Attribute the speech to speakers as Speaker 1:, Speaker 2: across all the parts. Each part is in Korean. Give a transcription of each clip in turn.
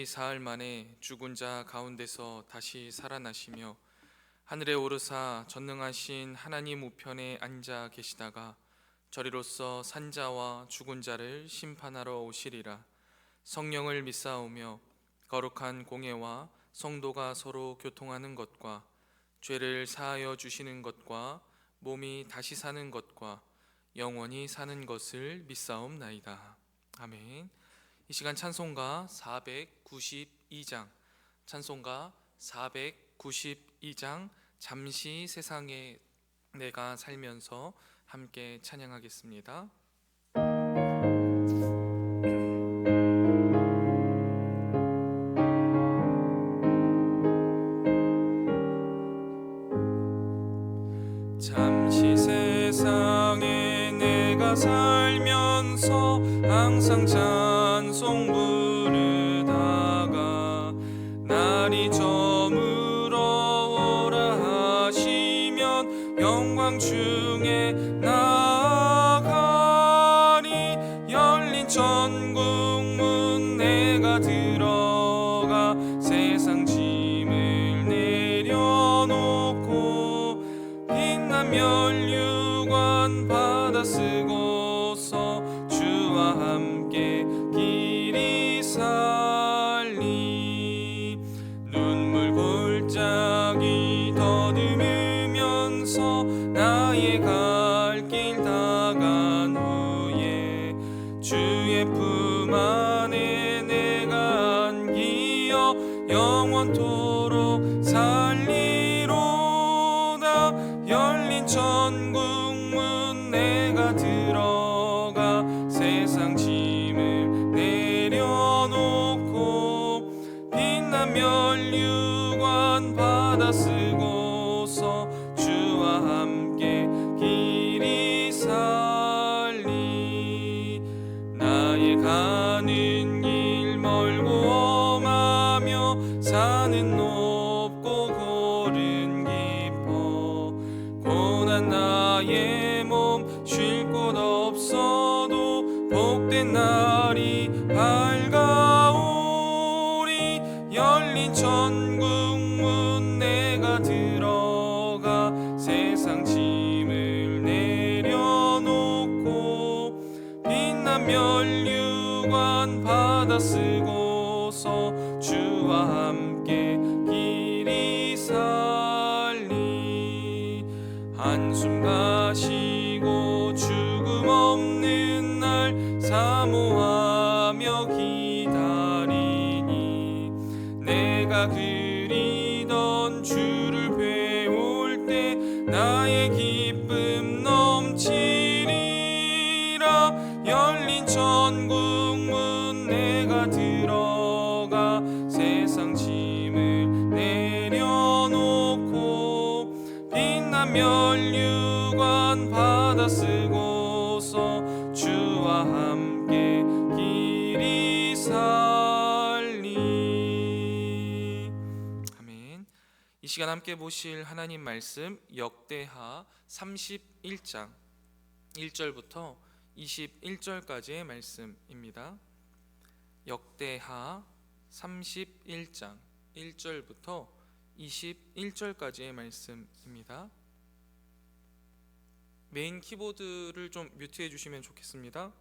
Speaker 1: 사흘 만에 죽은 자 가운데서 다시 살아나시며 하늘에 오르사 전능하신 하나님 우편에 앉아 계시다가 저리로서 산자와 죽은 자를 심판하러 오시리라. 성령을 믿사오며 거룩한 공예와 성도가 서로 교통하는 것과 죄를 사하여 주시는 것과 몸이 다시 사는 것과 영원히 사는 것을 믿사옵나이다. 아멘. 이 시간 찬송가 492장, 찬송가 492장 잠시 세상에 내가 살면서 함께 찬양하겠습니다. 잠시 세상에 내가 살면서 항상 찬송 부르다가 날이 저물어 오라 하시면 영광 중에 나아가리. 열린 천국 문 내가 들어가 세상 짐을 내려놓고 빛난 면류관 받아 쓰고서 주와 함께 길이 살리. 눈물 골짜기 더듬으면서 나의 갈 길 다간 후에 주의 품 안에 내가 안기어 영원토록 살리로다. 열린 천국 문 내가 들어가 세상 짐을 내려놓고 빛난 면류관 받아 쓰고서 주와 함께 길이 살리. 나의 가는 길 멀고 험하며 산은 높고 골은 깊어 고난 나의 몸 쉴 곳 없어도 복된 날이 밝아오리. 열린 천국 문 내가 들어가 세상 짐을 내려놓고 빛난 면류관 받아 쓰고서 주와 함께 길이 살리. 한숨 가시고 죽음 없는 날 사모하며 기다리니 내가 그리던 주를 배울 때 나의 기쁨 넘치리라. 열린 천국 문 내가 들어가 세상 짐을 내려놓고 빛난 면류관 받아 쓰고서 주와 함께 길이 살리. 아멘. 이 시간 함께 보실 하나님 말씀 역대하 31장 1절부터 21절까지의 말씀입니다. 역대하 31장 1절부터 21절까지의 말씀입니다. 메인 키보드를 좀 뮤트해 주시면 좋겠습니다.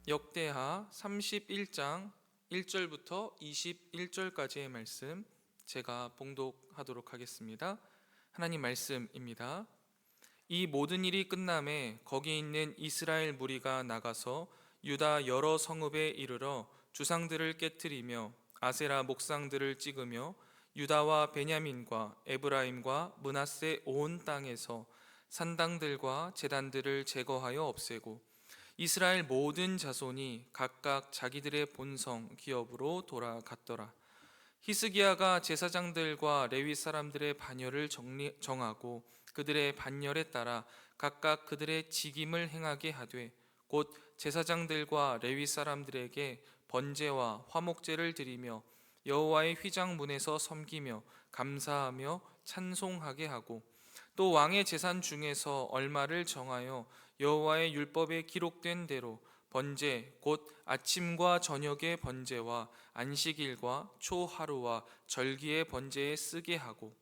Speaker 1: 역대하 31장 1절부터 21절까지의 말씀 제가 봉독하도록 하겠습니다. 하나님 말씀입니다. 이 모든 일이 끝남에 거기 있는 이스라엘 무리가 나가서 유다 여러 성읍에 이르러 주상들을 깨뜨리며 아세라 목상들을 찍으며 유다와 베냐민과 에브라임과 므낫세 온 땅에서 산당들과 제단들을 제거하여 없애고 이스라엘 모든 자손이 각각 자기들의 본성 기업으로 돌아갔더라. 히스기야가 제사장들과 레위 사람들의 반열을 정하고 그들의 반열에 따라 각각 그들의 직임을 행하게 하되 곧 제사장들과 레위 사람들에게 번제와 화목제를 드리며 여호와의 휘장 문에서 섬기며 감사하며 찬송하게 하고 또 왕의 재산 중에서 얼마를 정하여 여호와의 율법에 기록된 대로 번제 곧 아침과 저녁의 번제와 안식일과 초하루와 절기의 번제에 쓰게 하고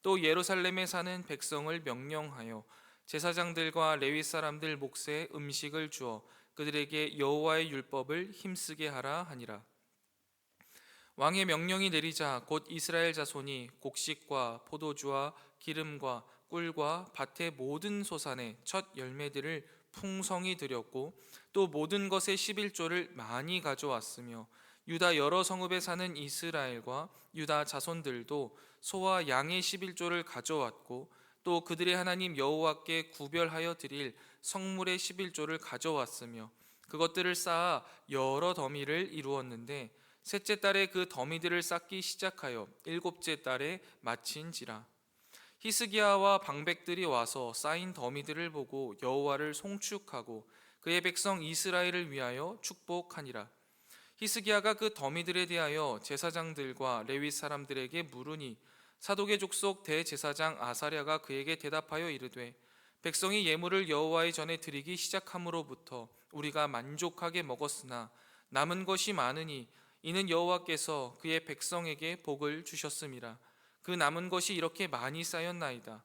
Speaker 1: 또 예루살렘에 사는 백성을 명령하여 제사장들과 레위 사람들 몫에 음식을 주어 그들에게 여호와의 율법을 힘쓰게 하라 하니라. 왕의 명령이 내리자 곧 이스라엘 자손이 곡식과 포도주와 기름과 꿀과 밭의 모든 소산의 첫 열매들을 풍성히 드렸고 또 모든 것의 11조를 많이 가져왔으며 유다 여러 성읍에 사는 이스라엘과 유다 자손들도 소와 양의 11조를 가져왔고 또 그들의 하나님 여호와께 구별하여 드릴 성물의 11조를 가져왔으며 그것들을 쌓아 여러 더미를 이루었는데 셋째 달에 그 더미들을 쌓기 시작하여 일곱째 달에 마친지라. 히스기야와 방백들이 와서 쌓인 더미들을 보고 여호와를 송축하고 그의 백성 이스라엘을 위하여 축복하니라. 히스기야가 그 더미들에 대하여 제사장들과 레위 사람들에게 물으니 사독의 족속 대제사장 아사랴가 그에게 대답하여 이르되 백성이 예물을 여호와의 전에 드리기 시작함으로부터 우리가 만족하게 먹었으나 남은 것이 많으니 이는 여호와께서 그의 백성에게 복을 주셨음이라. 그 남은 것이 이렇게 많이 쌓였나이다.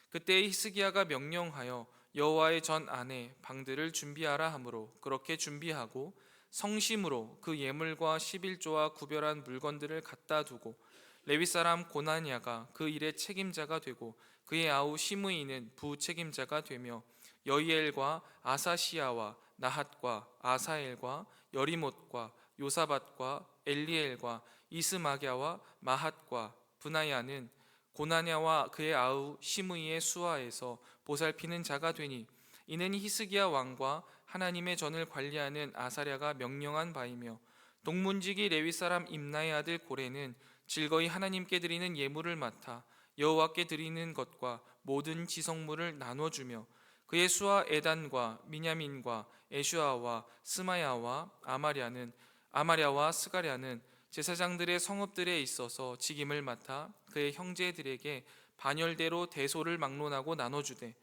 Speaker 1: 그때 히스기야가 명령하여 여호와의 전 안에 방들을 준비하라 하므로 그렇게 준비하고 성심으로 그 예물과 11조와 구별한 물건들을 갖다 두고 레위 사람 고나냐가 그 일의 책임자가 되고 그의 아우 시므이는 부책임자가 되며 여이엘과 아사시야와 나핫과 아사엘과 여리못과 요사밧과 엘리엘과 이스마갸와 마핫과 브나야는 고나냐와 그의 아우 시므이의 수하에서 보살피는 자가 되니 이는 히스기야 왕과 하나님의 전을 관리하는 아사랴가 명령한 바이며 동문지기 레위 사람 임나의 아들 고레는 즐거이 하나님께 드리는 예물을 맡아 여호와께 드리는 것과 모든 지성물을 나눠주며 그의 수하 에단과 미냐민과 에슈아와 스마야와 아마랴와 스가랴는 제사장들의 성읍들에 있어서 직임을 맡아 그의 형제들에게 반열대로 대소를 막론하고 나눠주되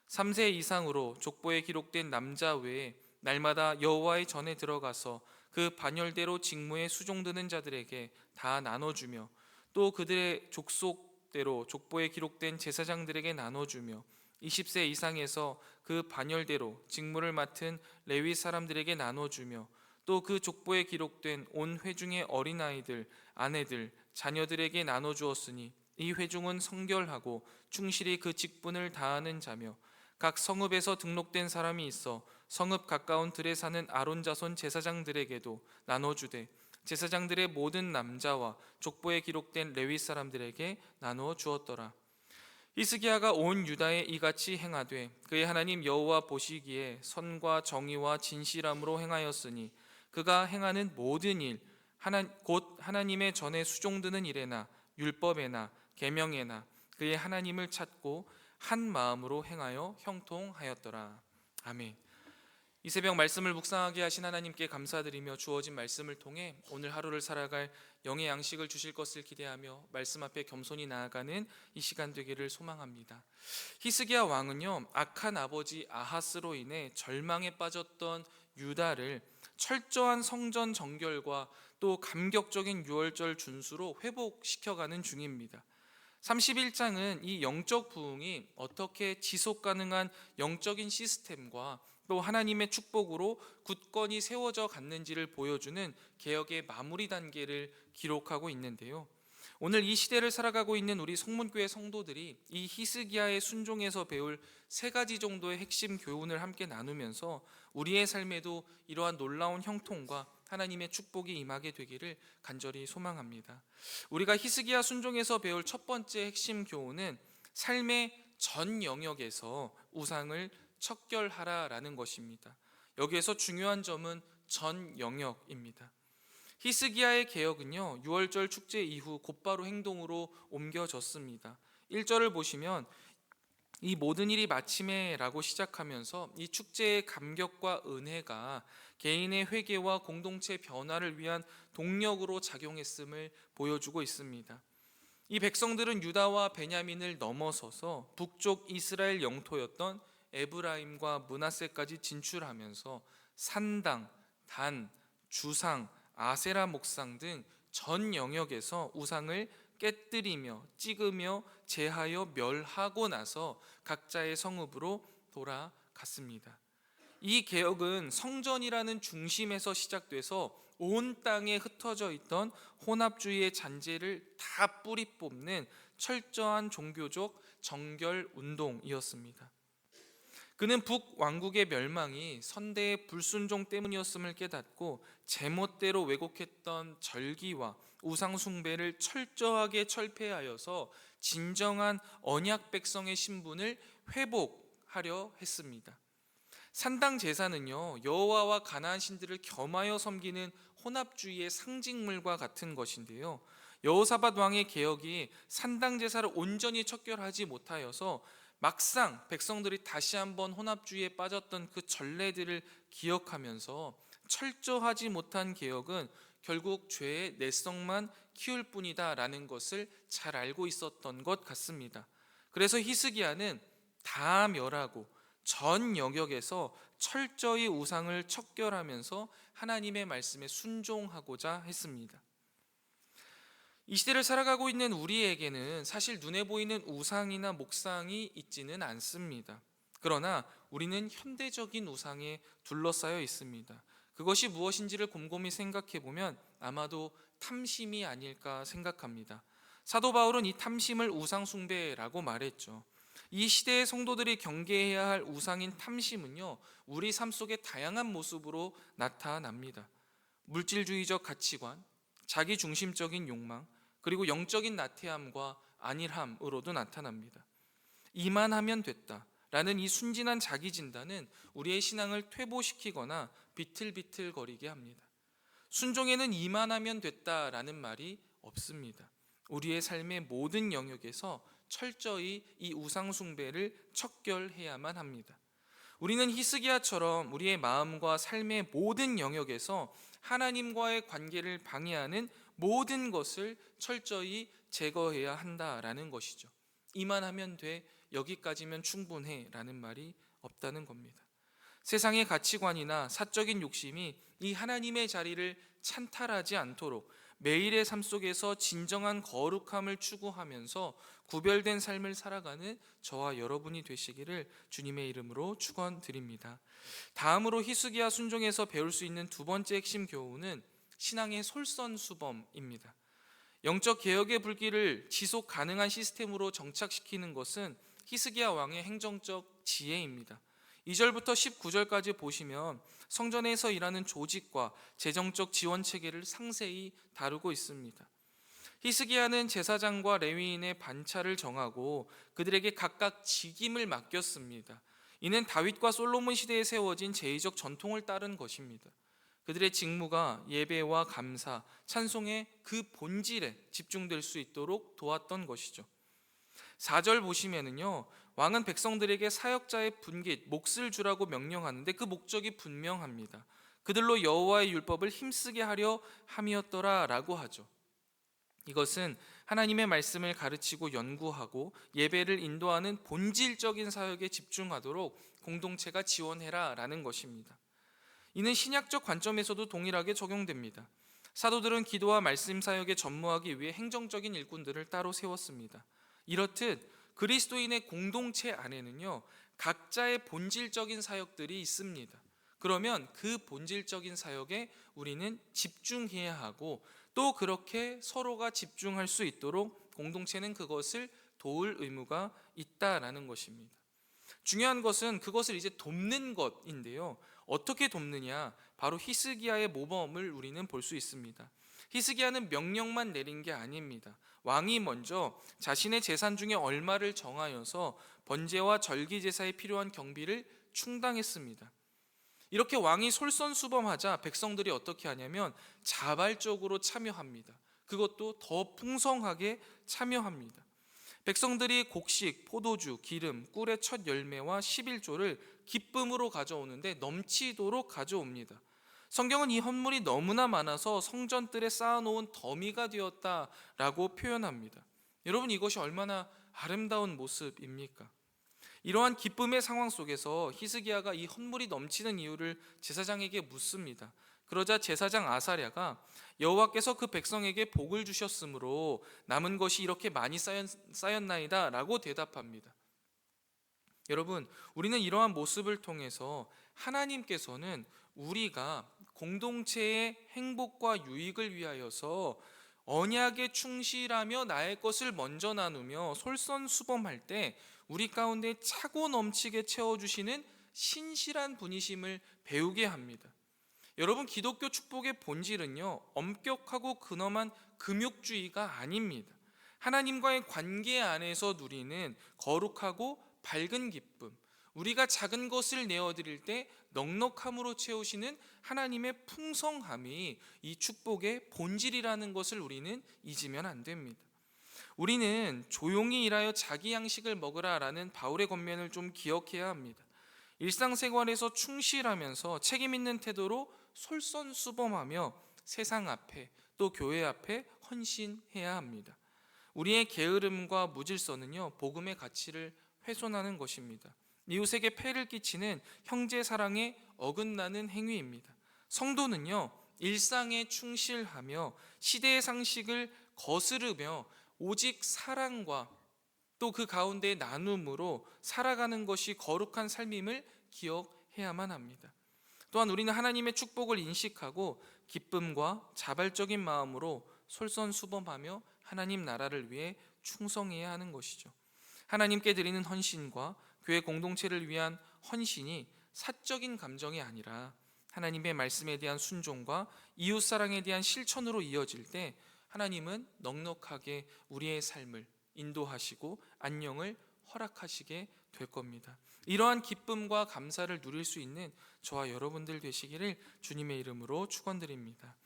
Speaker 1: 3세 이상으로 족보에 기록된 남자 외에 날마다 여호와의 전에 들어가서 그 반열대로 직무에 수종드는 자들에게 다 나눠주며 또 그들의 족속대로 족보에 기록된 제사장들에게 나눠주며 20세 이상에서 그 반열대로 직무를 맡은 레위 사람들에게 나눠주며 또 그 족보에 기록된 온 회중의 어린아이들, 아내들, 자녀들에게 나눠주었으니 이 회중은 성결하고 충실히 그 직분을 다하는 자며 각 성읍에서 등록된 사람이 있어 성읍 가까운 들에 사는 아론 자손 제사장들에게도 나눠주되 제사장들의 모든 남자와 족보에 기록된 레위 사람들에게 나누어 주었더라. 히스기야가 온 유다에 이같이 행하되 그의 하나님 여호와 보시기에 선과 정의와 진실함으로 행하였으니 그가 행하는 모든 일 곧 하나님의 전에 수종드는 일에나 율법에나 계명에나 그의 하나님을 찾고 한 마음으로 행하여 형통하였더라. 아멘. 이 새벽 말씀을 묵상하게 하신 하나님께 감사드리며 주어진 말씀을 통해 오늘 하루를 살아갈 영의 양식을 주실 것을 기대하며 말씀 앞에 겸손히 나아가는 이 시간 되기를 소망합니다. 히스기야 왕은요, 악한 아버지 아하스로 인해 절망에 빠졌던 유다를 철저한 성전 정결과 또 감격적인 유월절 준수로 회복시켜가는 중입니다. 31장은 이 영적 부흥이 어떻게 지속 가능한 영적인 시스템과 또 하나님의 축복으로 굳건히 세워져 갔는지를 보여주는 개혁의 마무리 단계를 기록하고 있는데요. 오늘 이 시대를 살아가고 있는 우리 성문교회 성도들이 이 히스기야의 순종에서 배울 세 가지 정도의 핵심 교훈을 함께 나누면서 우리의 삶에도 이러한 놀라운 형통과 하나님의 축복이 임하게 되기를 간절히 소망합니다. 우리가 히스기야 순종에서 배울 첫 번째 핵심 교훈은 삶의 전 영역에서 우상을 척결하라라는 것입니다. 여기에서 중요한 점은 전 영역입니다. 히스기야의 개혁은요, 유월절 축제 이후 곧바로 행동으로 옮겨졌습니다. 1절을 보시면 이 모든 일이 마침에라고 시작하면서 이 축제의 감격과 은혜가 개인의 회개와 공동체 변화를 위한 동력으로 작용했음을 보여주고 있습니다. 이 백성들은 유다와 베냐민을 넘어서서 북쪽 이스라엘 영토였던 에브라임과 므낫세까지 진출하면서 산당, 단, 주상, 아세라 목상 등 전 영역에서 우상을 깨뜨리며 찍으며 제하여 멸하고 나서 각자의 성읍으로 돌아갔습니다. 이 개혁은 성전이라는 중심에서 시작돼서 온 땅에 흩어져 있던 혼합주의의 잔재를 다 뿌리 뽑는 철저한 종교적 정결 운동이었습니다. 그는 북왕국의 멸망이 선대의 불순종 때문이었음을 깨닫고 제멋대로 왜곡했던 절기와 우상 숭배를 철저하게 철폐하여서 진정한 언약 백성의 신분을 회복하려 했습니다. 산당 제사는요, 여호와와 가나안 신들을 겸하여 섬기는 혼합주의의 상징물과 같은 것인데요, 여호사밧 왕의 개혁이 산당 제사를 온전히 척결하지 못하여서 막상 백성들이 다시 한번 혼합주의에 빠졌던 그 전례들을 기억하면서 철저하지 못한 개혁은 결국 죄의 내성만 키울 뿐이다라는 것을 잘 알고 있었던 것 같습니다. 그래서 히스기야는 다 멸하고 전 영역에서 철저히 우상을 척결하면서 하나님의 말씀에 순종하고자 했습니다. 이 시대를 살아가고 있는 우리에게는 사실 눈에 보이는 우상이나 목상이 있지는 않습니다. 그러나 우리는 현대적인 우상에 둘러싸여 있습니다. 그것이 무엇인지를 곰곰이 생각해 보면 아마도 탐심이 아닐까 생각합니다. 사도 바울은 이 탐심을 우상 숭배라고 말했죠. 이 시대의 성도들이 경계해야 할 우상인 탐심은요, 우리 삶 속의 다양한 모습으로 나타납니다. 물질주의적 가치관, 자기중심적인 욕망, 그리고 영적인 나태함과 안일함으로도 나타납니다. 이만하면 됐다라는 이 순진한 자기 진단은 우리의 신앙을 퇴보시키거나 비틀비틀거리게 합니다. 순종에는 이만하면 됐다라는 말이 없습니다. 우리의 삶의 모든 영역에서 철저히 이 우상 숭배를 척결해야만 합니다. 우리는 히스기야처럼 우리의 마음과 삶의 모든 영역에서 하나님과의 관계를 방해하는 모든 것을 철저히 제거해야 한다라는 것이죠. 이만하면 돼, 여기까지면 충분해 라는 말이 없다는 겁니다. 세상의 가치관이나 사적인 욕심이 이 하나님의 자리를 찬탈하지 않도록 매일의 삶 속에서 진정한 거룩함을 추구하면서 구별된 삶을 살아가는 저와 여러분이 되시기를 주님의 이름으로 축원드립니다. 다음으로 히스기야 순종에서 배울 수 있는 두 번째 핵심 교훈은 신앙의 솔선수범입니다. 영적 개혁의 불길을 지속 가능한 시스템으로 정착시키는 것은 히스기야 왕의 행정적 지혜입니다. 2절부터 19절까지 보시면 성전에서 일하는 조직과 재정적 지원 체계를 상세히 다루고 있습니다. 히스기야는 제사장과 레위인의 반차를 정하고 그들에게 각각 직임을 맡겼습니다. 이는 다윗과 솔로몬 시대에 세워진 제의적 전통을 따른 것입니다. 그들의 직무가 예배와 감사, 찬송의 그 본질에 집중될 수 있도록 도왔던 것이죠. 4절 보시면은요, 왕은 백성들에게 사역자의 분깃, 몫을 주라고 명령하는데 그 목적이 분명합니다. 그들로 여호와의 율법을 힘쓰게 하려 함이었더라라고 하죠. 이것은 하나님의 말씀을 가르치고 연구하고 예배를 인도하는 본질적인 사역에 집중하도록 공동체가 지원해라라는 것입니다. 이는 신약적 관점에서도 동일하게 적용됩니다. 사도들은 기도와 말씀 사역에 전무하기 위해 행정적인 일꾼들을 따로 세웠습니다. 이렇듯 그리스도인의 공동체 안에는요, 각자의 본질적인 사역들이 있습니다. 그러면 그 본질적인 사역에 우리는 집중해야 하고 또 그렇게 서로가 집중할 수 있도록 공동체는 그것을 도울 의무가 있다라는 것입니다. 중요한 것은 그것을 이제 돕는 것인데요, 어떻게 돕느냐, 바로 히스기야의 모범을 우리는 볼 수 있습니다. 히스기야는 명령만 내린 게 아닙니다. 왕이 먼저 자신의 재산 중에 얼마를 정하여서 번제와 절기 제사에 필요한 경비를 충당했습니다. 이렇게 왕이 솔선수범하자 백성들이 어떻게 하냐면 자발적으로 참여합니다. 그것도 더 풍성하게 참여합니다. 백성들이 곡식, 포도주, 기름, 꿀의 첫 열매와 11조를 기쁨으로 가져오는데 넘치도록 가져옵니다. 성경은 이 헌물이 너무나 많아서 성전뜰에 쌓아놓은 더미가 되었다라고 표현합니다. 여러분, 이것이 얼마나 아름다운 모습입니까? 이러한 기쁨의 상황 속에서 히스기야가 이 헌물이 넘치는 이유를 제사장에게 묻습니다. 그러자 제사장 아사랴가 여호와께서 그 백성에게 복을 주셨으므로 남은 것이 이렇게 많이 쌓였나이다 라고 대답합니다. 여러분, 우리는 이러한 모습을 통해서 하나님께서는 우리가 공동체의 행복과 유익을 위하여서 언약에 충실하며 나의 것을 먼저 나누며 솔선수범할 때 우리 가운데 차고 넘치게 채워주시는 신실한 분이심을 배우게 합니다. 여러분, 기독교 축복의 본질은요, 엄격하고 근엄한 금욕주의가 아닙니다. 하나님과의 관계 안에서 누리는 거룩하고 밝은 기쁨, 우리가 작은 것을 내어드릴 때 넉넉함으로 채우시는 하나님의 풍성함이 이 축복의 본질이라는 것을 우리는 잊으면 안 됩니다. 우리는 조용히 일하여 자기 양식을 먹으라라는 바울의 권면을 좀 기억해야 합니다. 일상생활에서 충실하면서 책임 있는 태도로 솔선수범하며 세상 앞에 또 교회 앞에 헌신해야 합니다. 우리의 게으름과 무질서는요, 복음의 가치를 훼손하는 것입니다. 이웃에게 폐를 끼치는 형제 사랑에 어긋나는 행위입니다. 성도는요, 일상에 충실하며 시대의 상식을 거스르며 오직 사랑과 또 그 가운데 나눔으로 살아가는 것이 거룩한 삶임을 기억해야만 합니다. 또한 우리는 하나님의 축복을 인식하고 기쁨과 자발적인 마음으로 솔선수범하며 하나님 나라를 위해 충성해야 하는 것이죠. 하나님께 드리는 헌신과 교회 공동체를 위한 헌신이 사적인 감정이 아니라 하나님의 말씀에 대한 순종과 이웃사랑에 대한 실천으로 이어질 때 하나님은 넉넉하게 우리의 삶을 인도하시고 안녕을 허락하시게 될 겁니다. 이러한 기쁨과 감사를 누릴 수 있는 저와 여러분들 되시기를 주님의 이름으로 축원드립니다.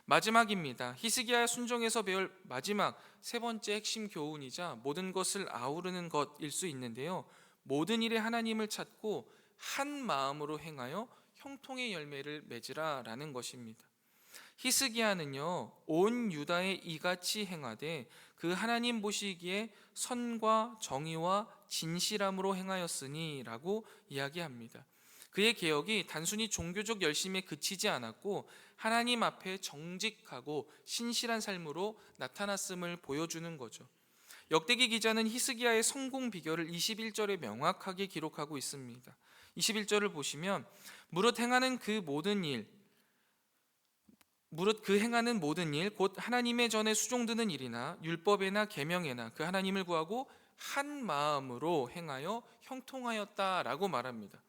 Speaker 1: 마지막입니다. 히스기야의 순종에서 배울 마지막 세 번째 핵심 교훈이자 모든 것을 아우르는 것일 수 있는데요, 모든 일에 하나님을 찾고 한 마음으로 행하여 형통의 열매를 맺으라라는 것입니다. 히스기야는요, 온 유다에 이같이 행하되 그 하나님 보시기에 선과 정의와 진실함으로 행하였으니 라고 이야기합니다. 그의 개혁이 단순히 종교적 열심에 그치지 않았고 하나님 앞에 정직하고 신실한 삶으로 나타났음을 보여주는 거죠. 역대기 기자는 히스기야의 성공 비결을 21절에 명확하게 기록하고 있습니다. 21절을 보시면 무릇 그 행하는 모든 일 곧 하나님의 전에 수종드는 일이나 율법에나 계명에나 그 하나님을 구하고 한 마음으로 행하여 형통하였다라고 말합니다.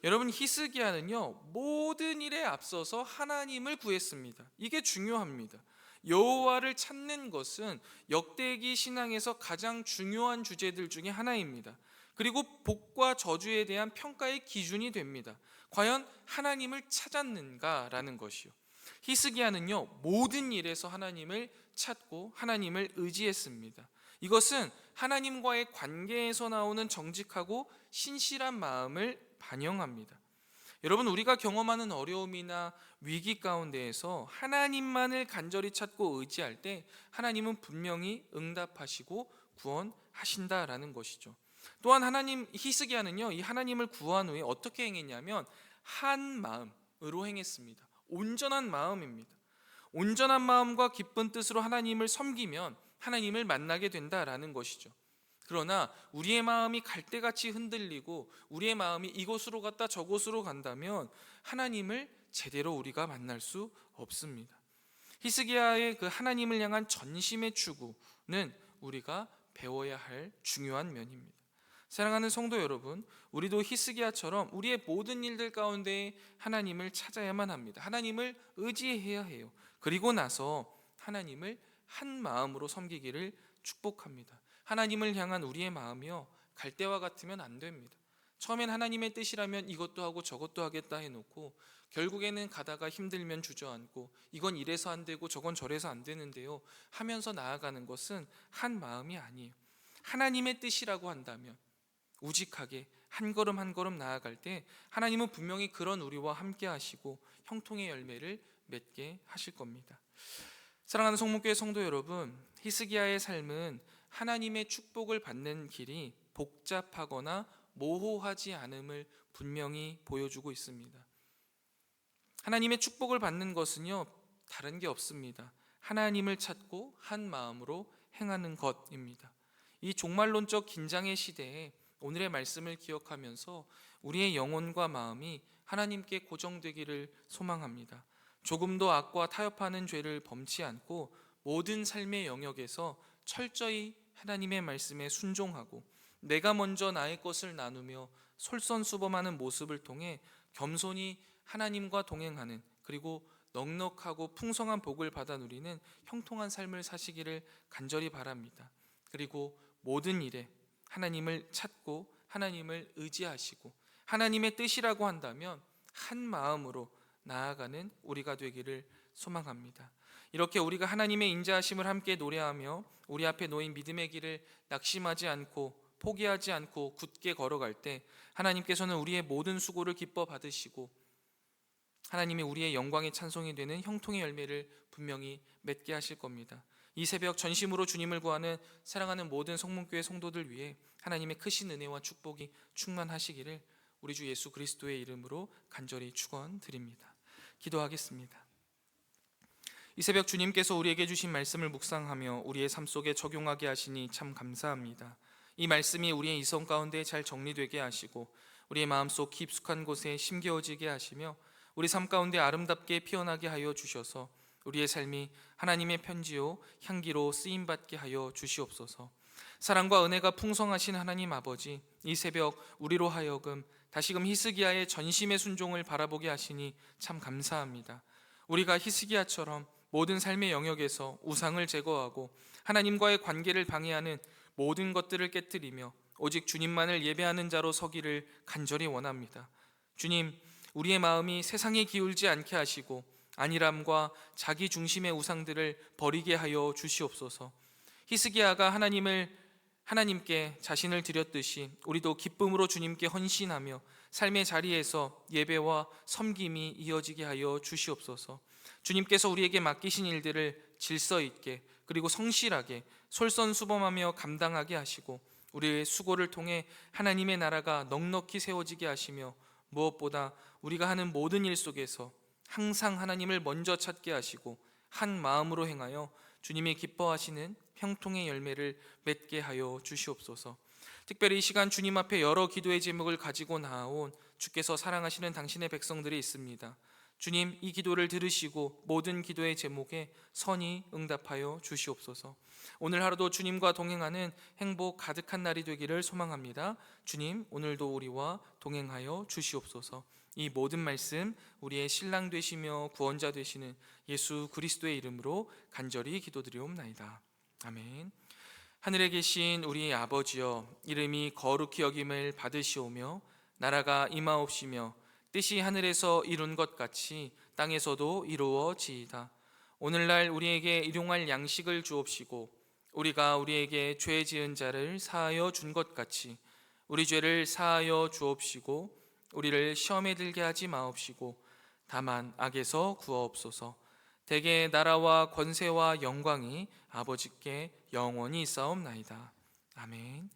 Speaker 1: 여러분, 히스기야는요, 모든 일에 앞서서 하나님을 구했습니다. 이게 중요합니다. 여호와를 찾는 것은 역대기 신앙에서 가장 중요한 주제들 중에 하나입니다. 그리고 복과 저주에 대한 평가의 기준이 됩니다. 과연 하나님을 찾았는가라는 것이요. 히스기야는요, 모든 일에서 하나님을 찾고 하나님을 의지했습니다. 이것은 하나님과의 관계에서 나오는 정직하고 신실한 마음을 반영합니다. 여러분, 우리가 경험하는 어려움이나 위기 가운데에서 하나님만을 간절히 찾고 의지할 때 하나님은 분명히 응답하시고 구원하신다라는 것이죠. 또한 히스기야는요, 이 하나님을 구한 후에 어떻게 행했냐면 한 마음으로 행했습니다. 온전한 마음입니다. 온전한 마음과 기쁜 뜻으로 하나님을 섬기면 하나님을 만나게 된다라는 것이죠. 그러나 우리의 마음이 갈대같이 흔들리고 우리의 마음이 이곳으로 갔다 저곳으로 간다면 하나님을 제대로 우리가 만날 수 없습니다. 히스기야의 그 하나님을 향한 전심의 추구는 우리가 배워야 할 중요한 면입니다. 사랑하는 성도 여러분, 우리도 히스기야처럼 우리의 모든 일들 가운데 하나님을 찾아야만 합니다. 하나님을 의지해야 해요. 그리고 나서 하나님을 한 마음으로 섬기기를 축복합니다. 하나님을 향한 우리의 마음이요, 갈대와 같으면 안 됩니다. 처음엔 하나님의 뜻이라면 이것도 하고 저것도 하겠다 해놓고 결국에는 가다가 힘들면 주저앉고 이건 이래서 안 되고 저건 저래서 안 되는데요 하면서 나아가는 것은 한 마음이 아니에요. 하나님의 뜻이라고 한다면 우직하게 한 걸음 한 걸음 나아갈 때 하나님은 분명히 그런 우리와 함께 하시고 형통의 열매를 맺게 하실 겁니다. 사랑하는 성문교회 성도 여러분, 히스기야의 삶은 하나님의 축복을 받는 길이 복잡하거나 모호하지 않음을 분명히 보여주고 있습니다. 하나님의 축복을 받는 것은요, 다른 게 없습니다. 하나님을 찾고 한 마음으로 행하는 것입니다. 이 종말론적 긴장의 시대에 오늘의 말씀을 기억하면서 우리의 영혼과 마음이 하나님께 고정되기를 소망합니다. 조금도 악과 타협하는 죄를 범치 않고 모든 삶의 영역에서 철저히 하나님의 말씀에 순종하고 내가 먼저 나의 것을 나누며 솔선수범하는 모습을 통해 겸손히 하나님과 동행하는, 그리고 넉넉하고 풍성한 복을 받아 누리는 형통한 삶을 사시기를 간절히 바랍니다. 그리고 모든 일에 하나님을 찾고 하나님을 의지하시고 하나님의 뜻이라고 한다면 한 마음으로 나아가는 우리가 되기를 소망합니다. 이렇게 우리가 하나님의 인자하심을 함께 노래하며 우리 앞에 놓인 믿음의 길을 낙심하지 않고 포기하지 않고 굳게 걸어갈 때 하나님께서는 우리의 모든 수고를 기뻐 받으시고 하나님이 우리의 영광의 찬송이 되는 형통의 열매를 분명히 맺게 하실 겁니다. 이 새벽 전심으로 주님을 구하는 사랑하는 모든 성문교회 성도들 위해 하나님의 크신 은혜와 축복이 충만하시기를 우리 주 예수 그리스도의 이름으로 간절히 축원드립니다. 기도하겠습니다. 이 새벽 주님께서 우리에게 주신 말씀을 묵상하며 우리의 삶 속에 적용하게 하시니 참 감사합니다. 이 말씀이 우리의 이성 가운데 잘 정리되게 하시고 우리의 마음속 깊숙한 곳에 심겨지게 하시며 우리 삶 가운데 아름답게 피어나게 하여 주셔서 우리의 삶이 하나님의 편지요 향기로 쓰임받게 하여 주시옵소서. 사랑과 은혜가 풍성하신 하나님 아버지, 이 새벽 우리로 하여금 다시금 히스기야의 전심의 순종을 바라보게 하시니 참 감사합니다. 우리가 히스기야처럼 모든 삶의 영역에서 우상을 제거하고 하나님과의 관계를 방해하는 모든 것들을 깨뜨리며 오직 주님만을 예배하는 자로 서기를 간절히 원합니다. 주님, 우리의 마음이 세상에 기울지 않게 하시고 안일함과 자기 중심의 우상들을 버리게 하여 주시옵소서. 히스기야가 하나님께 자신을 드렸듯이 우리도 기쁨으로 주님께 헌신하며 삶의 자리에서 예배와 섬김이 이어지게 하여 주시옵소서. 주님께서 우리에게 맡기신 일들을 질서 있게 그리고 성실하게 솔선수범하며 감당하게 하시고 우리의 수고를 통해 하나님의 나라가 넉넉히 세워지게 하시며 무엇보다 우리가 하는 모든 일 속에서 항상 하나님을 먼저 찾게 하시고 한 마음으로 행하여 주님이 기뻐하시는 형통의 열매를 맺게 하여 주시옵소서. 특별히 이 시간 주님 앞에 여러 기도의 제목을 가지고 나아온 주께서 사랑하시는 당신의 백성들이 있습니다. 주님, 이 기도를 들으시고 모든 기도의 제목에 선히 응답하여 주시옵소서. 오늘 하루도 주님과 동행하는 행복 가득한 날이 되기를 소망합니다. 주님, 오늘도 우리와 동행하여 주시옵소서. 이 모든 말씀 우리의 신랑 되시며 구원자 되시는 예수 그리스도의 이름으로 간절히 기도드리옵나이다. 아멘. 하늘에 계신 우리 아버지여, 이름이 거룩히 여김을 받으시오며 나라가 임하옵시며 뜻이 하늘에서 이룬 것 같이 땅에서도 이루어지이다. 오늘날 우리에게 일용할 양식을 주옵시고 우리가 우리에게 죄 지은 자를 사하여 준 것 같이 우리 죄를 사하여 주옵시고 우리를 시험에 들게 하지 마옵시고 다만 악에서 구하옵소서. 대개 나라와 권세와 영광이 아버지께 영원히 있사옵나이다. 아멘.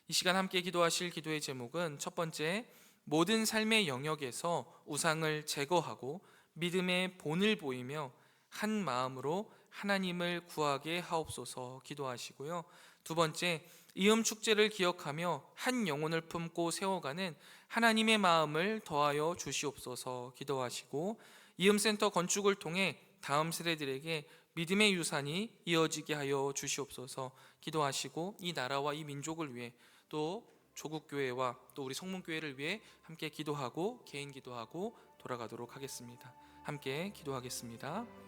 Speaker 1: 이 시간 함께 기도하실 기도의 제목은 첫 번째, 모든 삶의 영역에서 우상을 제거하고 믿음의 본을 보이며 한 마음으로 하나님을 구하게 하옵소서 기도하시고요. 두 번째, 이음 축제를 기억하며 한 영혼을 품고 세워가는 하나님의 마음을 더하여 주시옵소서 기도하시고, 이음센터 건축을 통해 다음 세대들에게 믿음의 유산이 이어지게 하여 주시옵소서 기도하시고, 이 나라와 이 민족을 위해 또 조국교회와 또 우리 성문교회를 위해 함께 기도하고 개인 기도하고 돌아가도록 하겠습니다. 함께 기도하겠습니다.